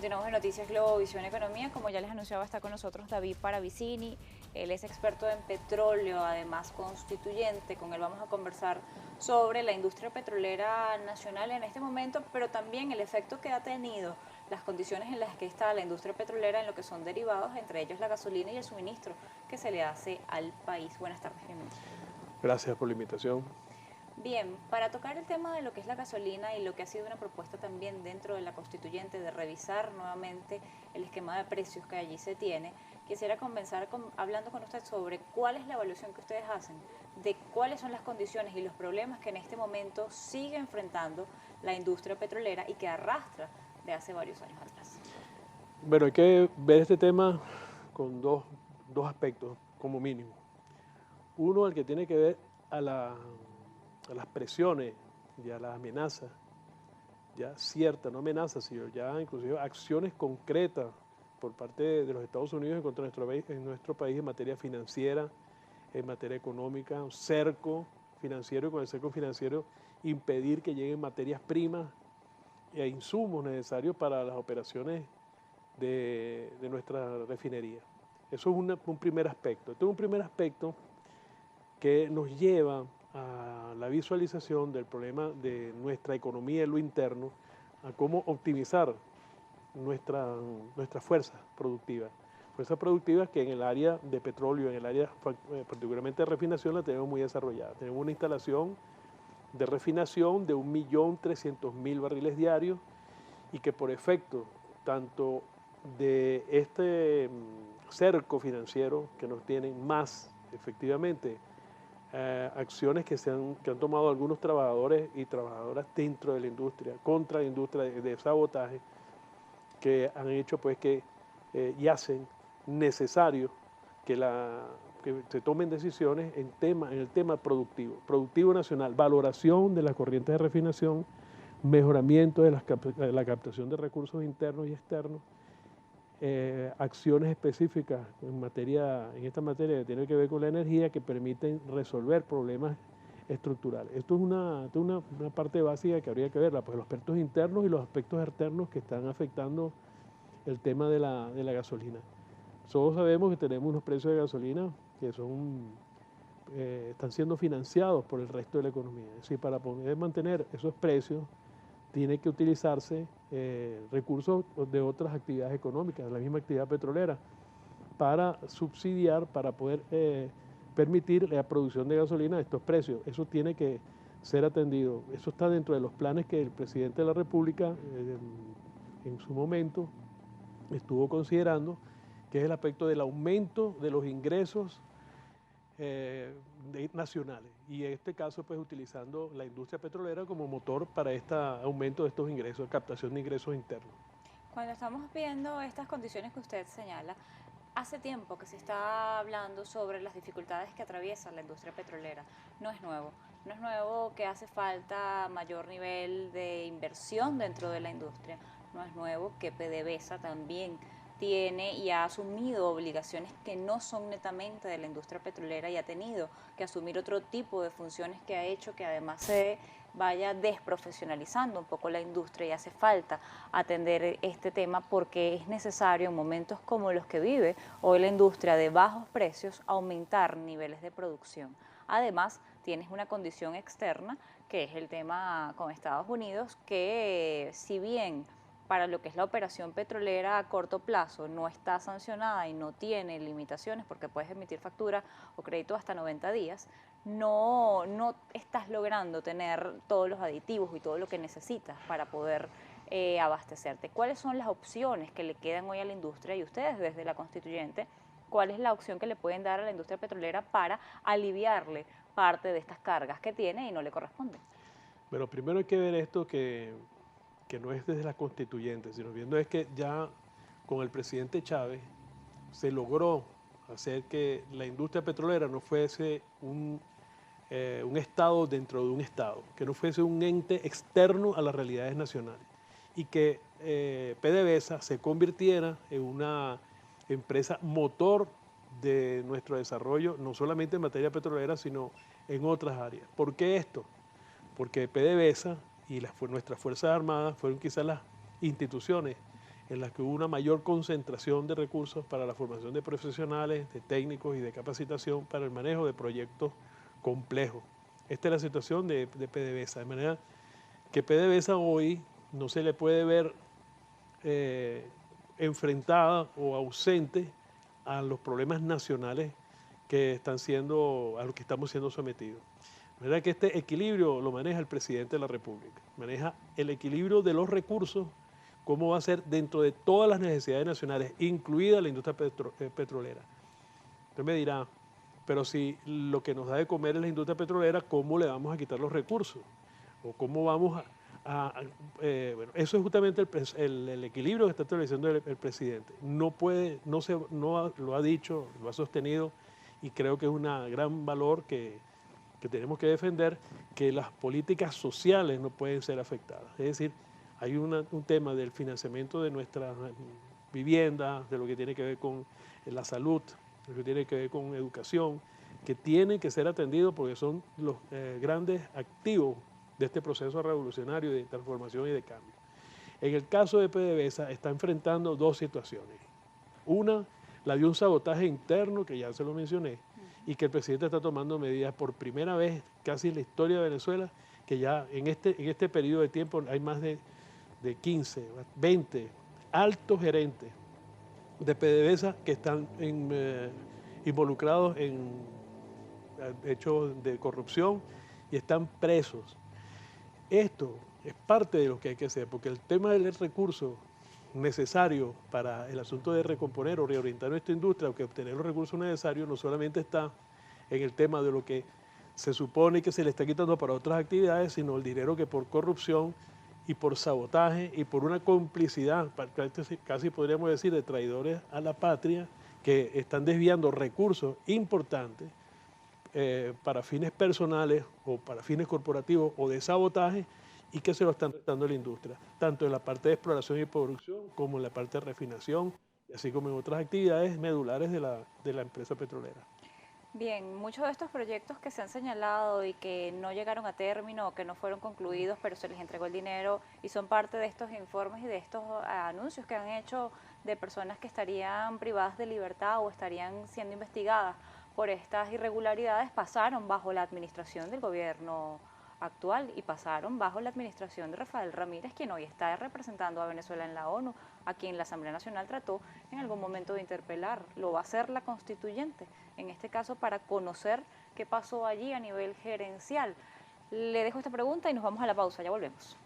Continuamos en Noticias Globovisión Economía. Como ya les anunciaba, está con nosotros David Paravicini. Él es experto en petróleo, además constituyente. Con él vamos a conversar sobre la industria petrolera nacional en este momento, pero también el efecto que ha tenido, las condiciones en las que está la industria petrolera en lo que son derivados, entre ellos la gasolina y el suministro que se le hace al país. Buenas tardes, bienvenido. Gracias por la invitación. Bien, para tocar el tema de lo que es la gasolina y lo que ha sido una propuesta también dentro de la constituyente de revisar nuevamente el esquema de precios que allí se tiene, quisiera comenzar hablando con usted sobre cuál es la evaluación que ustedes hacen de cuáles son las condiciones y los problemas que en este momento sigue enfrentando la industria petrolera y que arrastra de hace varios años atrás. Bueno, hay que ver este tema con dos aspectos como mínimo. Uno, el que tiene que ver a las presiones y a las amenazas, ya ciertas, no amenazas, sino ya inclusive acciones concretas por parte de los Estados Unidos en contra de nuestro país en materia financiera, en materia económica, un cerco financiero y con el cerco financiero impedir que lleguen materias primas e insumos necesarios para las operaciones de nuestra refinería. Eso es un primer aspecto. Este es un primer aspecto que nos lleva a la visualización del problema de nuestra economía en lo interno, a cómo optimizar nuestra fuerza productiva. Fuerza productiva que en el área de petróleo, en el área particularmente de refinación, la tenemos muy desarrollada. Tenemos una instalación de refinación de 1.300.000 barriles diarios y que por efecto tanto de este cerco financiero que nos tienen más efectivamente acciones que han tomado algunos trabajadores y trabajadoras dentro de la industria, contra la industria de sabotaje, que han hecho pues que y hacen necesario que, que se tomen decisiones en el tema productivo nacional, valoración de las corrientes de refinación, mejoramiento de la captación de recursos internos y externos, acciones específicas en esta materia que tiene que ver con la energía que permiten resolver problemas estructurales. Esto es una parte básica que habría que verla, pues los aspectos internos y los aspectos externos que están afectando el tema de la gasolina. Todos sabemos que tenemos unos precios de gasolina que están siendo financiados por el resto de la economía. Es decir, para poder mantener esos precios tiene que utilizarse recursos de otras actividades económicas, de la misma actividad petrolera, para subsidiar, para poder permitir la producción de gasolina a estos precios. Eso tiene que ser atendido. Eso está dentro de los planes que el presidente de la República en su momento estuvo considerando, que es el aspecto del aumento de los ingresos nacionales y en este caso pues utilizando la industria petrolera como motor para este aumento de estos ingresos, captación de ingresos internos. Cuando estamos viendo estas condiciones que usted señala, hace tiempo que se está hablando sobre las dificultades que atraviesa la industria petrolera. No es nuevo. No es nuevo que hace falta mayor nivel de inversión dentro de la industria. No es nuevo que PDVSA también tiene y ha asumido obligaciones que no son netamente de la industria petrolera y ha tenido que asumir otro tipo de funciones que ha hecho que además se vaya desprofesionalizando un poco la industria y hace falta atender este tema porque es necesario en momentos como los que vive hoy la industria de bajos precios aumentar niveles de producción. Además, tienes una condición externa que es el tema con Estados Unidos que si bien para lo que es la operación petrolera a corto plazo no está sancionada y no tiene limitaciones porque puedes emitir factura o crédito hasta 90 días, no estás logrando tener todos los aditivos y todo lo que necesitas para poder abastecerte. ¿Cuáles son las opciones que le quedan hoy a la industria y ustedes desde la constituyente? ¿Cuál es la opción que le pueden dar a la industria petrolera para aliviarle parte de estas cargas que tiene y no le corresponden? Bueno, primero hay que ver esto que no es desde la constituyente, sino viendo es que ya con el presidente Chávez se logró hacer que la industria petrolera no fuese un Estado dentro de un Estado, que no fuese un ente externo a las realidades nacionales y que PDVSA se convirtiera en una empresa motor de nuestro desarrollo, no solamente en materia petrolera, sino en otras áreas. ¿Por qué esto? Porque PDVSA y nuestras Fuerzas Armadas fueron quizás las instituciones en las que hubo una mayor concentración de recursos para la formación de profesionales, de técnicos y de capacitación para el manejo de proyectos complejos. Esta es la situación de PDVSA, de manera que PDVSA hoy no se le puede ver enfrentada o ausente a los problemas nacionales que están siendo, a los que estamos siendo sometidos. De manera que este equilibrio lo maneja el presidente de la República, maneja el equilibrio de los recursos, cómo va a ser dentro de todas las necesidades nacionales, incluida la industria petrolera. Usted me dirá, pero si lo que nos da de comer es la industria petrolera, ¿cómo le vamos a quitar los recursos? ¿O cómo vamos bueno, eso es justamente el equilibrio que está estableciendo el presidente. No puede, lo ha dicho, lo ha sostenido, y creo que es un gran valor que tenemos que defender, que las políticas sociales no pueden ser afectadas. Es decir, hay un tema del financiamiento de nuestras viviendas, de lo que tiene que ver con la salud, de lo que tiene que ver con educación, que tienen que ser atendidos porque son los grandes activos de este proceso revolucionario de transformación y de cambio. En el caso de PDVSA está enfrentando dos situaciones. Una, la de un sabotaje interno, que ya se lo mencioné, y que el presidente está tomando medidas por primera vez casi en la historia de Venezuela, que ya en este periodo de tiempo hay más de 15, 20 altos gerentes de PDVSA que están involucrados en hechos de corrupción y están presos. Esto es parte de lo que hay que hacer, porque el tema del recurso necesario para el asunto de recomponer o reorientar nuestra industria, o que obtener los recursos necesarios, no solamente está en el tema de lo que se supone que se le está quitando para otras actividades, sino el dinero que por corrupción y por sabotaje y por una complicidad, casi podríamos decir, de traidores a la patria, que están desviando recursos importantes para fines personales o para fines corporativos o de sabotaje, y que se lo están restando a la industria, tanto en la parte de exploración y producción como en la parte de refinación, así como en otras actividades medulares de la empresa petrolera. Bien, muchos de estos proyectos que se han señalado y que no llegaron a término o que no fueron concluidos, pero se les entregó el dinero y son parte de estos informes y de estos anuncios que han hecho de personas que estarían privadas de libertad o estarían siendo investigadas por estas irregularidades, pasaron bajo la administración del gobierno actual y pasaron bajo la administración de Rafael Ramírez, quien hoy está representando a Venezuela en la ONU, a quien la Asamblea Nacional trató en algún momento de interpelar. Lo va a hacer la constituyente, en este caso para conocer qué pasó allí a nivel gerencial. Le dejo esta pregunta y nos vamos a la pausa, ya volvemos.